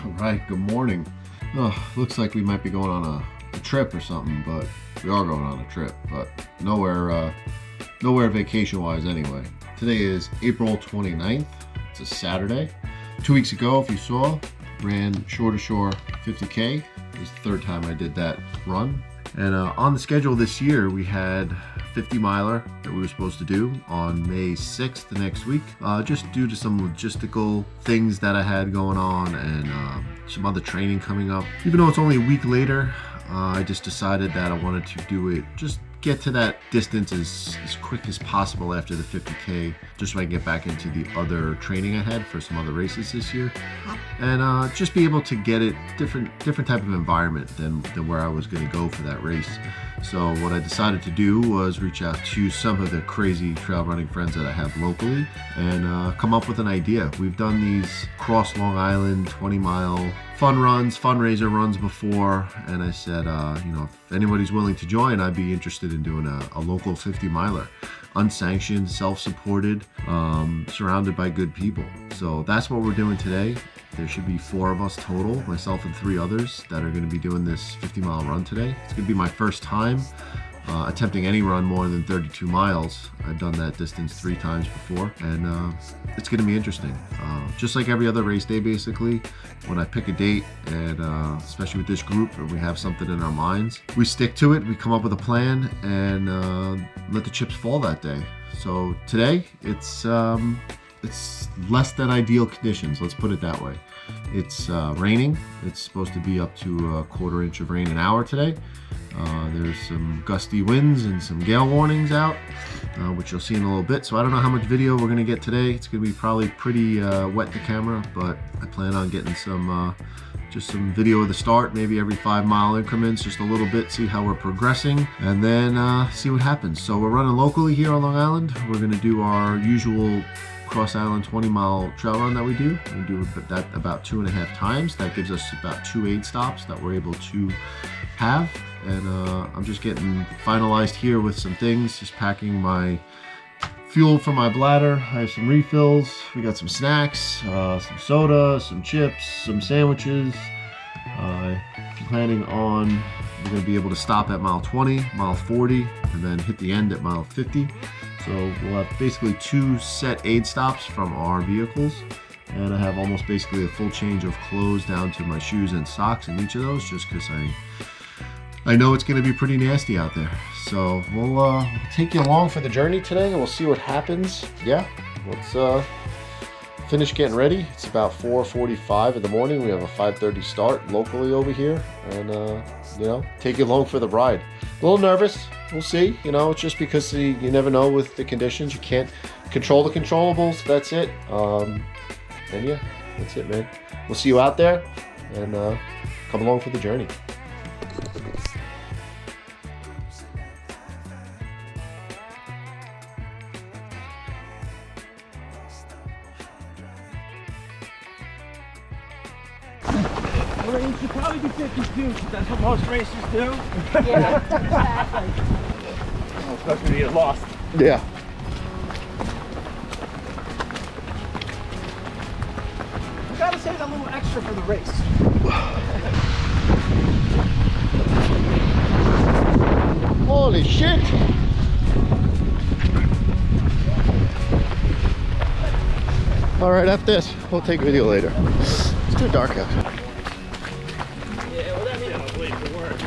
All right, good morning. Oh, looks like we might be going on a trip or something, but we are going on a trip, but nowhere vacation-wise anyway. Today is April 29th. It's a Saturday. 2 weeks ago, if you saw, ran shore to shore 50K. It was the third time I did that run. And on the schedule this year, we had 50 miler that we were supposed to do on May 6th, the next week, just due to some logistical things that I had going on and some other training coming up. Even though it's only a week later, I just decided that I wanted to do it, just get to that distance as quick as possible after the 50K, just so I can get back into the other training I had for some other races this year, and just be able to get it different type of environment than where I was going to go for that race. So what I decided to do was reach out to some of the crazy trail running friends that I have locally and come up with an idea. We've done these cross Long Island 20-mile fun runs, fundraiser runs before, and I said, if anybody's willing to join, I'd be interested in doing a local 50 miler, unsanctioned, self-supported, surrounded by good people. So that's what we're doing today. There should be 4 of us total, myself and 3 others that are going to be doing this 50-mile run today. It's going to be my first time attempting any run more than 32 miles. I've done that distance 3 times before, and it's going to be interesting. Just like every other race day, basically, when I pick a date, and especially with this group, and we have something in our minds, we stick to it, we come up with a plan, and let the chips fall that day. So today, it's less than ideal conditions, let's put it that way. It's raining. It's supposed to be up to a 1/4 inch of rain an hour today. There's some gusty winds and some gale warnings out, which you'll see in a little bit. So I don't know how much video we're going to get today. It's going to be probably pretty wet, the camera, but I plan on getting some just some video of the start, maybe every 5-mile increments, just a little bit, see how we're progressing, and then see what happens. So we're running locally here on Long Island. We're going to do our usual cross island 20-mile trail run that we do. We do that about 2.5 times. That gives us about 2 aid stops that we're able to have. And I'm just getting finalized here with some things, just packing my fuel for my bladder. I have some refills. We got some snacks, some soda, some chips, some sandwiches. Planning on, we're going to be able to stop at mile 20, mile 40, and then hit the end at mile 50. So we'll have basically 2 set aid stops from our vehicles, and I have almost basically a full change of clothes down to my shoes and socks in each of those, just because I know it's going to be pretty nasty out there. So we'll take you along for the journey today, and we'll see what happens. Yeah, let's finish getting ready. It's about 4:45 in the morning. We have a 5:30 start locally over here, and take you along for the ride. A little nervous. We'll see. It's just because you never know with the conditions. You can't control the controllables. That's it. And yeah, that's it, man. We'll see you out there, and come along for the journey. Well, you should probably be 52, because that's what most racers do. Yeah, exactly. Especially when you get lost. Yeah. We gotta save that little extra for the race. Holy shit! All right, after this, we'll take a video later. It's too dark out. Yeah, well, that means I'm late for work.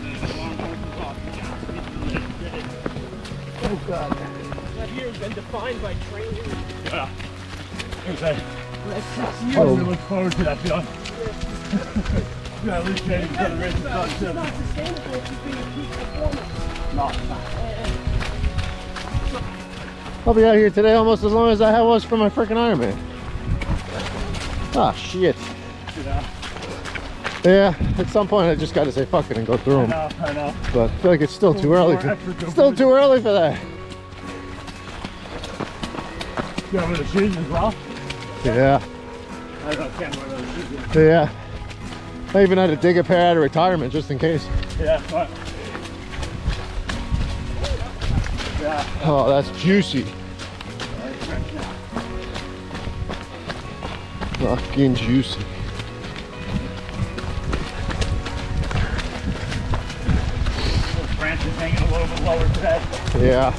Oh, God. That here has been defined by training. Yeah. I really look forward to that, John. Yeah, at least training for the race is done, too. It's not sustainable if you be a peak performer. No, it's not. I'll be out here today almost as long as I was for my freaking Ironman. Ah, shit. Yeah, at some point I just got to say fuck it and go through them. I know. But I feel like it's still too early. Still too early for that. You have the shoes as well? Yeah. I don't know, I can't wear those shoes. Yeah. I even had to dig a pair out of retirement just in case. Yeah, but. Yeah. Oh, that's juicy. Fucking juicy. slower today. Yeah.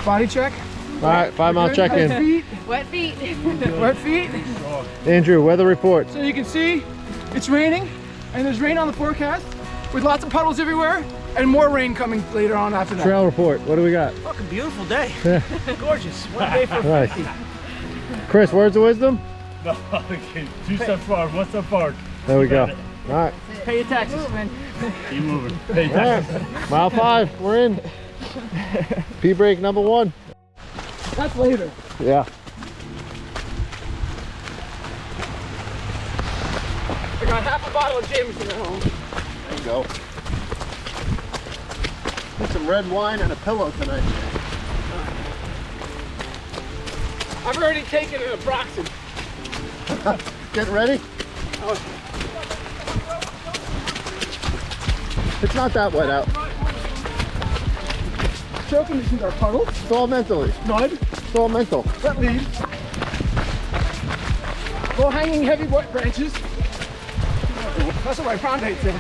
Body check. All right, 5 mile check-in. Wet feet. Wet feet. Andrew, weather report. So you can see it's raining, and there's rain on the forecast with lots of puddles everywhere, and more rain coming later on after that. Trail report. What do we got? Fucking beautiful day. Yeah. Gorgeous. One day for Nice. 50. Chris, words of wisdom? No, okay. 2 steps forward, 1 step forward. There we go. All right. Pay your taxes. Keep moving. Pay All right. attention. Mile 5, we're in. P break number 1. That's later. Yeah. I got half a bottle of Jameson at home. There you go. Get some red wine and a pillow tonight. I've already taken an Aproxin. Get ready. It's not that wet out. Trail conditions are puddles, It's all mentally. mud, It's all mental. wet leaves, low-hanging heavy wet branches. That's what my prom date said.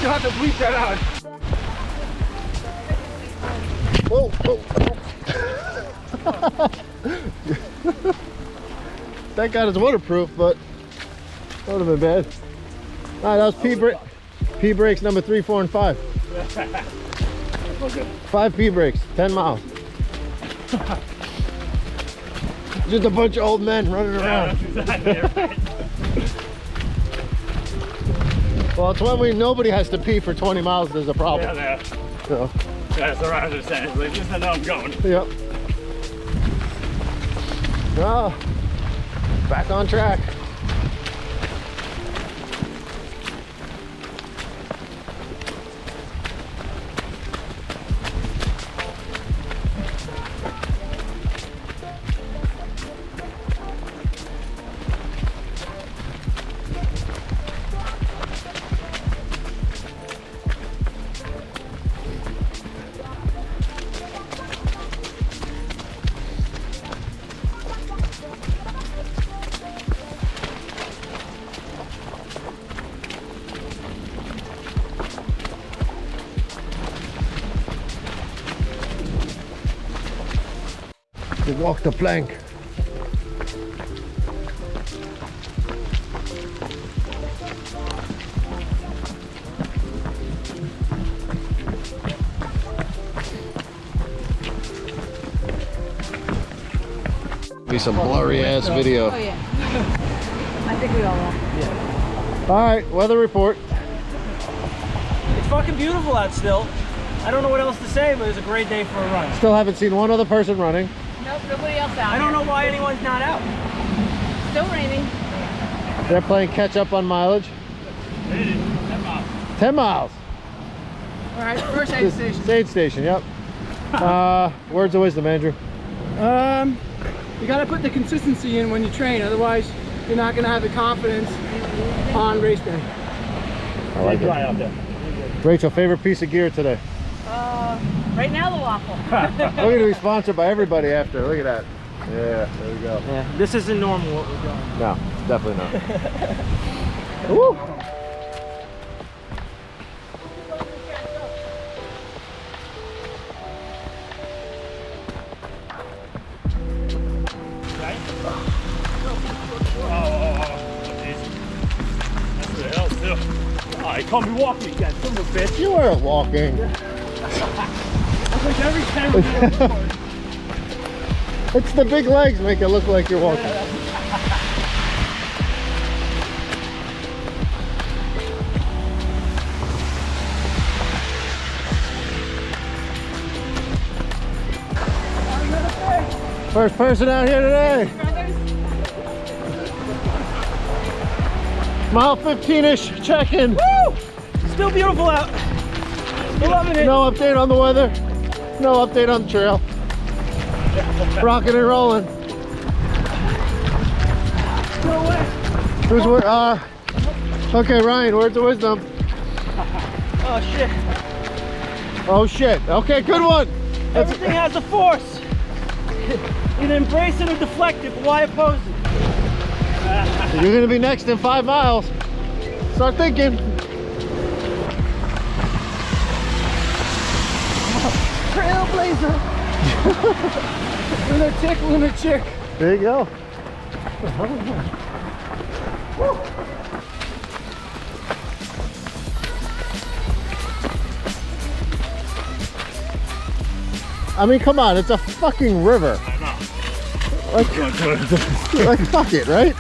You'll have to bleep that out. Whoa, whoa, whoa. Thank God it's waterproof, but that would have been bad. All right, that was P breaks number 3, 4, and 5. 5 P breaks, 10 miles. Just a bunch of old men running around. Well, it's when nobody has to pee for 20 miles, there's a problem. Yeah, So, that's what I was saying. Like, just I know I'm going. yep. Oh, back on track. We walk the plank. Be some blurry ass video. Oh yeah. I think we all will. All right, weather report. It's fucking beautiful out still. I don't know what else to say, but it's a great day for a run. Still haven't seen one other person running. Nope, nobody else out. I don't know why anyone's not out. Still raining. They're playing catch up on mileage. 10 miles. All right, first aid station. Aid station, yep. Words of wisdom, Andrew. You gotta put the consistency in when you train, otherwise you're not gonna have the confidence on race day. I like Dry it. out there. Rachel, favorite piece of gear today? Right now the waffle. We're going to be sponsored by everybody after. Look at that. Yeah, there we go. Yeah, this isn't normal what we're doing. No, definitely not. Woo! That's the hell too. Oh, he called me walking again, son of a bitch. You weren't walking. That's like every camera. It's the big legs make it look like you're walking. First person out here today. Mile 15-ish check-in. Woo! Still beautiful out. Still loving it. No update on the weather. No update on the trail. Rocking and rolling. No way. Who's okay, Ryan, words of wisdom. Oh shit. Oh shit. Okay, good one. Everything has a force. Either embrace it or deflect it, but why oppose it? You're gonna be next in 5 miles. Start thinking. Trailblazer. Lunatic, lunatic. There you go. I mean, come on, it's a fucking river. I know. Like fuck it, right?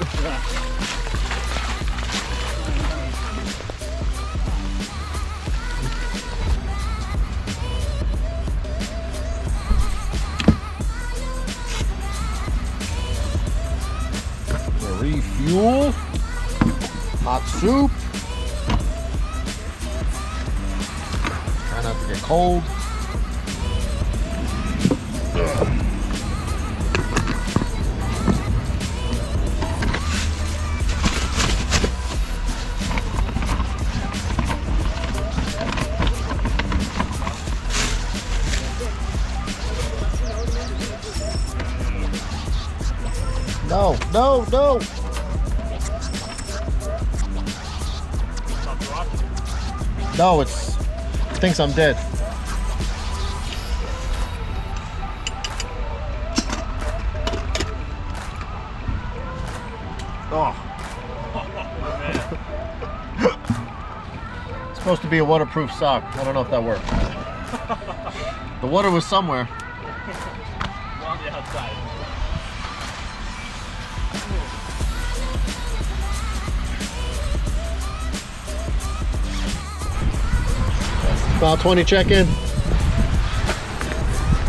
Refuel. Hot soup. Try not to get cold. No, no, no. No, it thinks I'm dead. Oh. It's supposed to be a waterproof sock. I don't know if that worked. The water was somewhere. On the outside. About 20 check-in.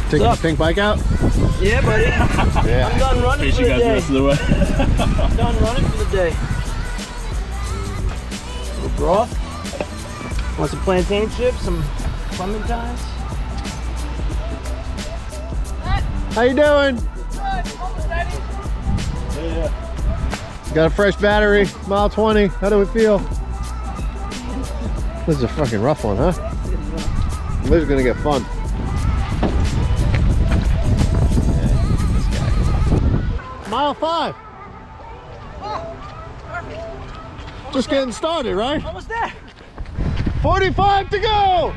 Taking the pink bike out? Yeah, buddy. Yeah. I'm done running for the guys the day. rest of the way. I'm done running for the day. Little broth. Want some plantain chips, some clementines? How you doing? Yeah. Got a fresh battery, mile 20. How do we feel? This is a fucking rough one, huh? This is gonna get fun. Mile 5. Just getting started, right? Almost there. 45 to go.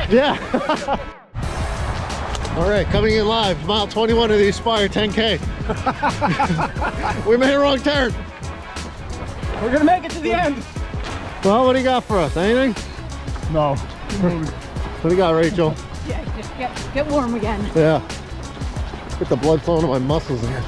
Yeah. All right, coming in live, mile 21 of the Aspire 10K. We made a wrong turn. We're gonna make it to the end. Well, what do you got for us? Anything? No. What do you got, Rachel? Yeah, just get warm again. Yeah. Get the blood flowing to my muscles again.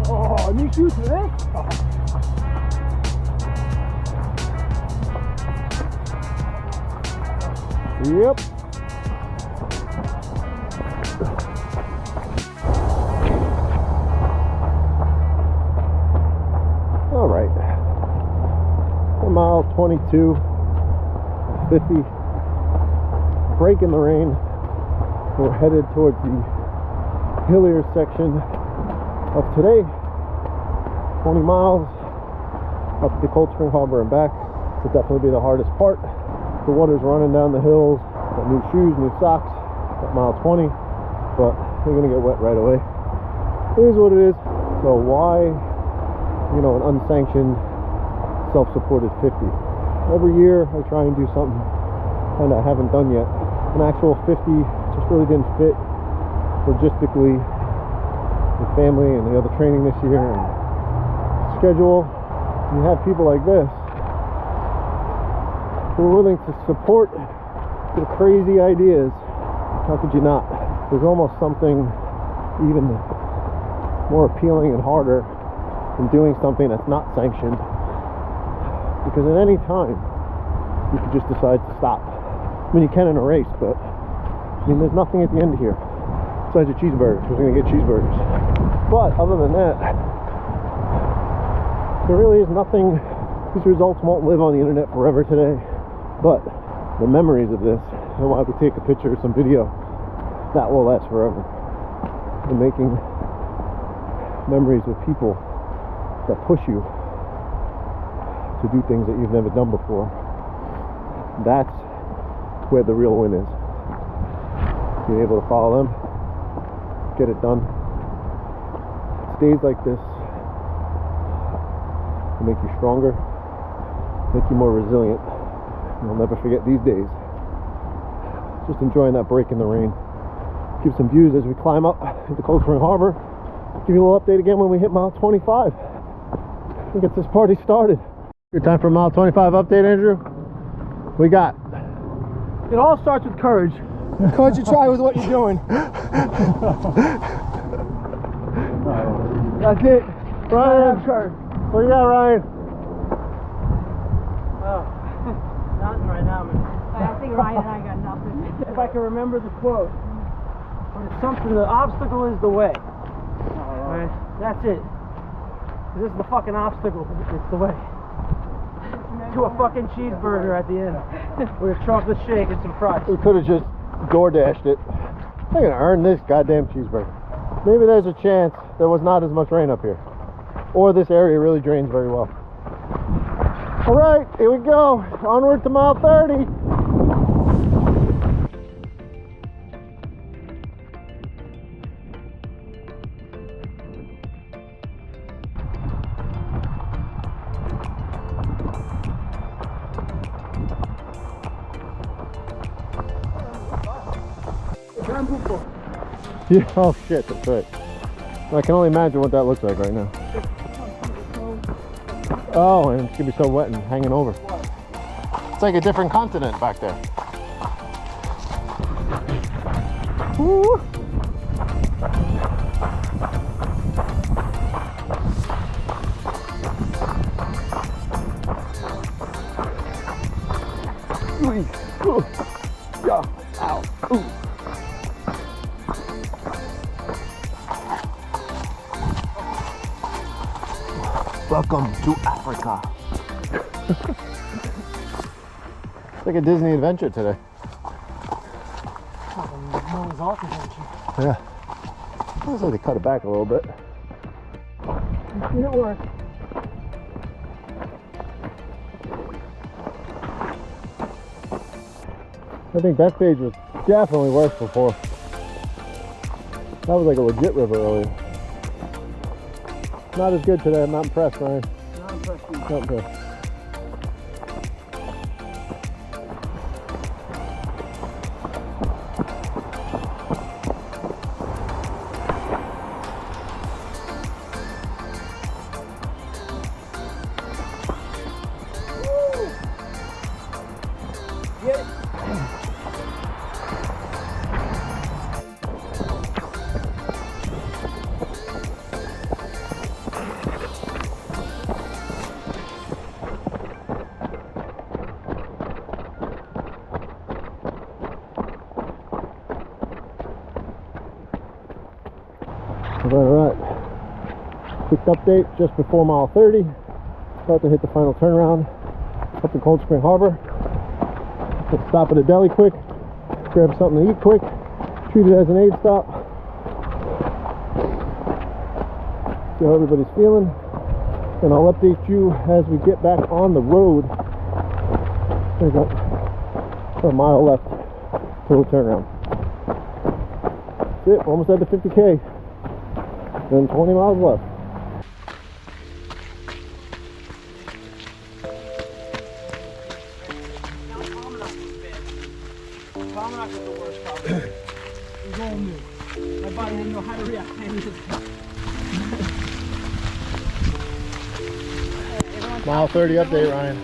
Oh, new shoes for this? Yep. All right. Mile 22, 50. Break in the rain. We're headed towards the hillier section of today. 20 miles up to Cold Spring Harbor and back. Will definitely be the hardest part. The water's running down the hills. Got new shoes, new socks at mile 20, but they're gonna get wet right away. It is what it is. So why, you know, an unsanctioned, self-supported 50? Every year I try and do something kind of I haven't done yet. An actual 50 just really didn't fit logistically, the family and the other training this year and schedule. You have people like this who are willing to support the crazy ideas. How could you not? There's almost something even more appealing and harder than doing something that's not sanctioned, because at any time you could just decide to stop. I mean, you can in a race, but I mean, there's nothing at the end here besides your cheeseburgers. We're gonna get cheeseburgers, but other than that, there really is nothing. These results won't live on the internet forever today, but the memories of this, and why we take a picture or some video that will last forever. And making memories with people that push you to do things that you've never done before. That's where the real win is. Being able to follow them, get it done. It's days like this that make you stronger, make you more resilient. You'll never forget these days. Just enjoying that break in the rain. Give some views as we climb up into Cold Spring Harbor. Give you a little update again when we hit mile 25. We'll get this party started. Good time for a mile 25 update, Andrew. We got. It all starts with courage. Courage to try with what you're doing. That's it. Ryan, Courage. what do you got, Ryan? Nothing right now, man. I think Ryan and I got nothing. If I can remember the quote. But it's something, the obstacle is the way. Alright, that's it. This is the fucking obstacle. It's the way. To a fucking cheeseburger at the end. With a chocolate shake and some fries. We could have just door dashed it. I'm gonna earn this goddamn cheeseburger. Maybe there's a chance there was not as much rain up here, or this area really drains very well. All right, here we go. Onward to mile 30. Yeah, oh shit, that's right. I can only imagine what that looks like right now. Oh, and it's gonna be so wet and hanging over. It's like a different continent back there. Woo. Yeah. Ow. Ooh. Welcome to Africa. It's like a Disney adventure today. Noah's Ark adventure. Yeah. Looks like they cut it back a little bit. I've seen it work. I think that stage was definitely worse before. That was like a legit river earlier. Not as good today. I'm not impressed, Ryan. Not impressed either. Not impressed. Get it. Alright. Quick update just before mile 30. About to hit the final turnaround up in Cold Spring Harbor. Let's stop at a deli quick, grab something to eat quick, treat it as an aid stop. See how everybody's feeling. And I'll update you as we get back on the road. There's a mile left till the turnaround. That's it, almost at the 50K. Then 20 miles left. Almanac was the worst problem. It was all new. My body didn't know how to react to any of this. Mile 30 update, Ryan.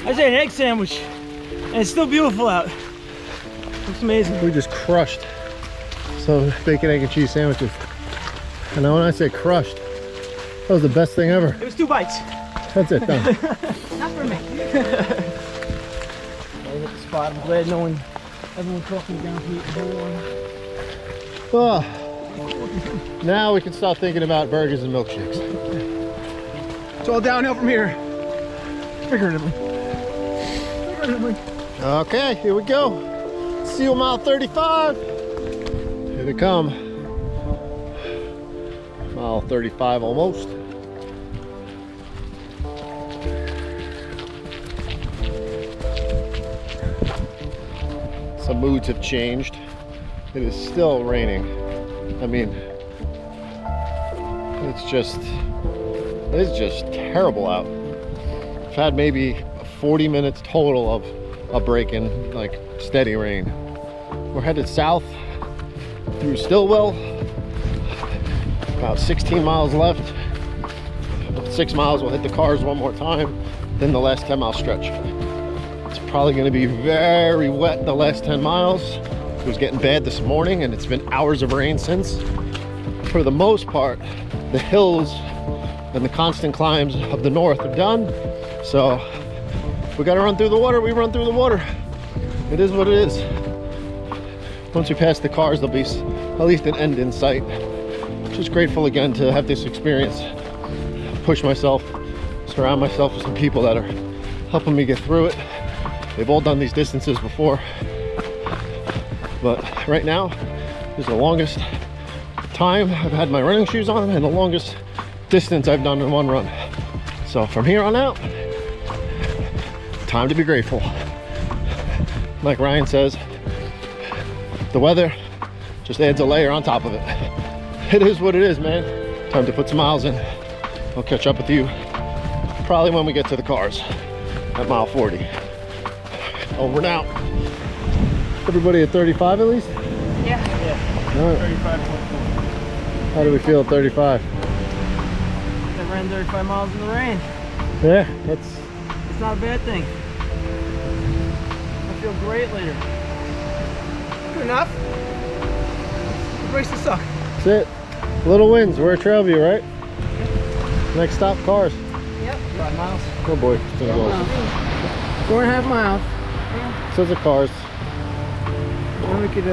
I just ate an egg sandwich, and it's still beautiful out. Looks amazing. We just crushed some bacon, egg, and cheese sandwiches. And now when I say crushed, that was the best thing ever. It was 2 bites. That's it, done. Not for me. I hit the spot. I'm glad everyone talking down to eat the whole one. Oh. Now we can start thinking about burgers and milkshakes. It's all downhill from here. Figuratively. Okay, here we go. Seal mile 35. Here they come. Mile 35 almost. Some moods have changed. It is still raining. I mean, it's just terrible out. I've had maybe 40 minutes total of a break in like steady rain. We're headed south through Stillwell. About 16 miles left. 6 miles, we'll hit the cars one more time. Then the last 10 mile stretch. It's probably going to be very wet the last 10 miles. It was getting bad this morning and it's been hours of rain since. For the most part, the hills and the constant climbs of the north are done. So we got to run through the water. We run through the water. It is what it is. Once we pass the cars, there'll be at least an end in sight. Just grateful again to have this experience. Push myself, surround myself with some people that are helping me get through it. They've all done these distances before. But right now is the longest time I've had my running shoes on and the longest distance I've done in one run. So from here on out, time to be grateful. Like Ryan says, the weather just adds a layer on top of it. It is what it is, man. Time to put some miles in. I'll catch up with you probably when we get to the cars at mile 40. Over and out. Everybody at 35 at least? Yeah. All right. 35.4. How do we feel at 35? I ran 35 miles in the rain. Yeah, that's It's not a bad thing. I feel great later. Good enough. Embrace the suck. that's it. Little wins. We're at Trailview, right? Next stop, cars. Yep. 5 miles. Oh boy, it's been close. 4.5 miles. Says the cars. Then we could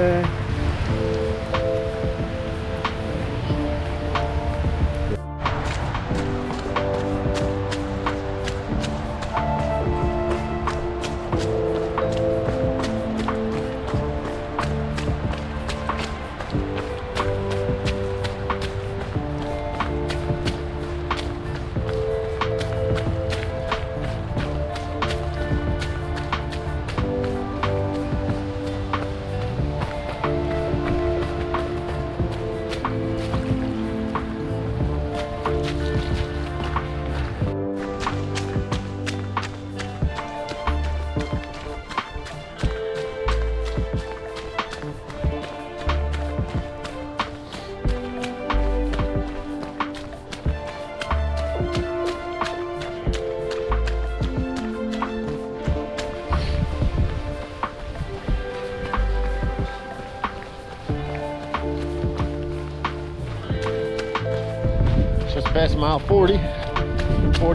just past mile 40,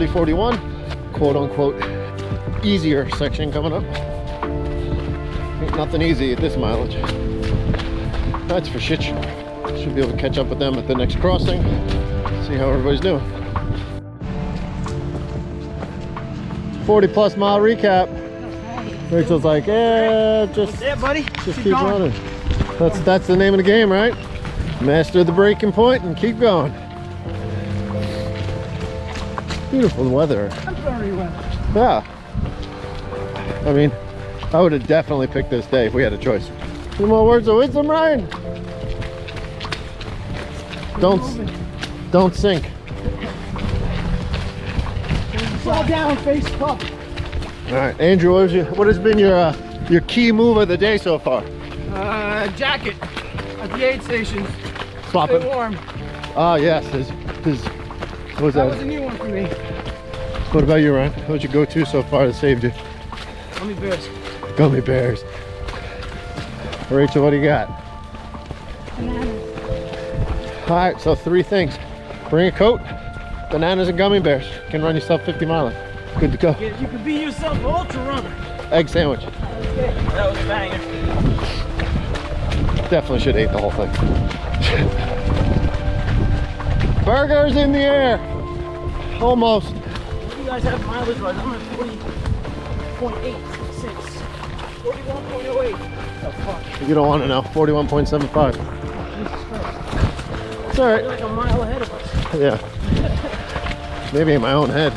41, quote unquote, easier section coming up. Ain't nothing easy at this mileage. That's for shit sure. Should be able to catch up with them at the next crossing. See how everybody's doing. 40+ mile recap. Rachel's like, yeah, just buddy. keep running. That's the name of the game, right? Master the breaking point and keep going. Beautiful weather. I'm very well. Yeah. I mean, I would have definitely picked this day if we had a choice. Any more words of wisdom, Ryan? Don't sink. Fall down, face up. All right, Andrew, what has been your key move of the day so far? Jacket at the aid stations. Swap Stay it. warm. Ah, yes. What was That was a that? new one for me. What about you, Ryan? What's your go-to so far that saved you? Gummy bears. Gummy bears. Rachel, what do you got? Bananas. All right, so 3 things. Bring a coat, bananas, and gummy bears. You can run yourself 50 miles. Good to go. You could be yourself an ultra runner. Egg sandwich. That was a banger. Definitely should have ate the whole thing. Burgers in the air. Almost. You guys have mileage wise. I'm at 40.86. 41.08. Oh, fuck. You don't want to know. 41.75. Jesus Christ. It's alright. You're like a mile ahead of us. Yeah. Maybe in my own head.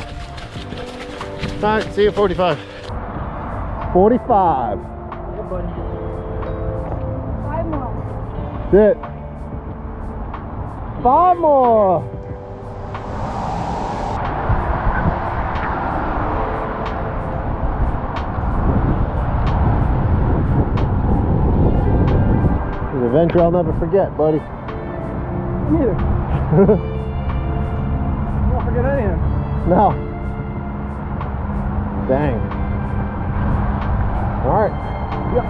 Alright, see you 45. 45. Yeah, buddy. 5 more. That's it. 5 more. It's an adventure I'll never forget, buddy. Neither. Won't forget anything. No. Dang. All right. Yep.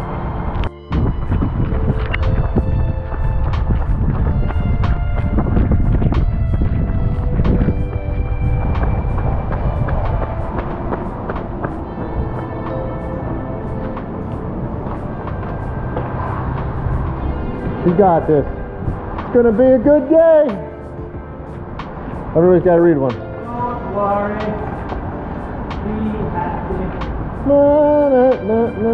You got this. It's gonna be a good day. Everybody's got to read one. Don't worry. Be happy. Na, na, na, na.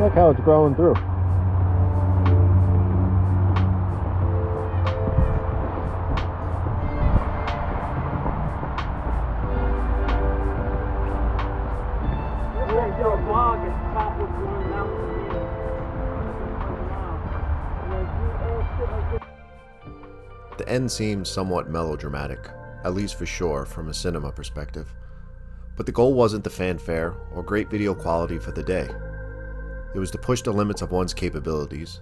Look how it's growing through. There's a log at the top of one mountain. The end seemed somewhat melodramatic, at least for sure from a cinema perspective. But the goal wasn't the fanfare or great video quality for the day. It was to push the limits of one's capabilities,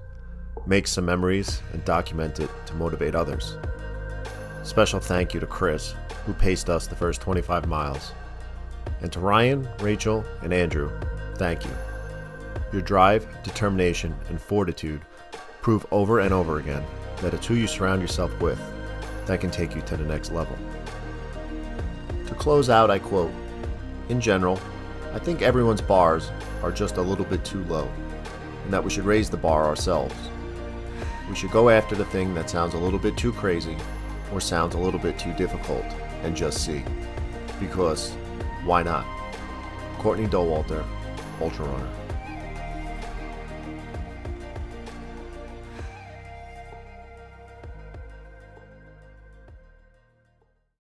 make some memories, and document it to motivate others. Special thank you to Chris, who paced us the first 25 miles. And to Ryan, Rachel, and Andrew, thank you. Your drive, determination, and fortitude prove over and over again that it's who you surround yourself with that can take you to the next level. To close out, I quote, "In general, I think everyone's bars are just a little bit too low, and that we should raise the bar ourselves. We should go after the thing that sounds a little bit too crazy or sounds a little bit too difficult and just see. Because why not?" Courtney Dowalter, Ultra Runner.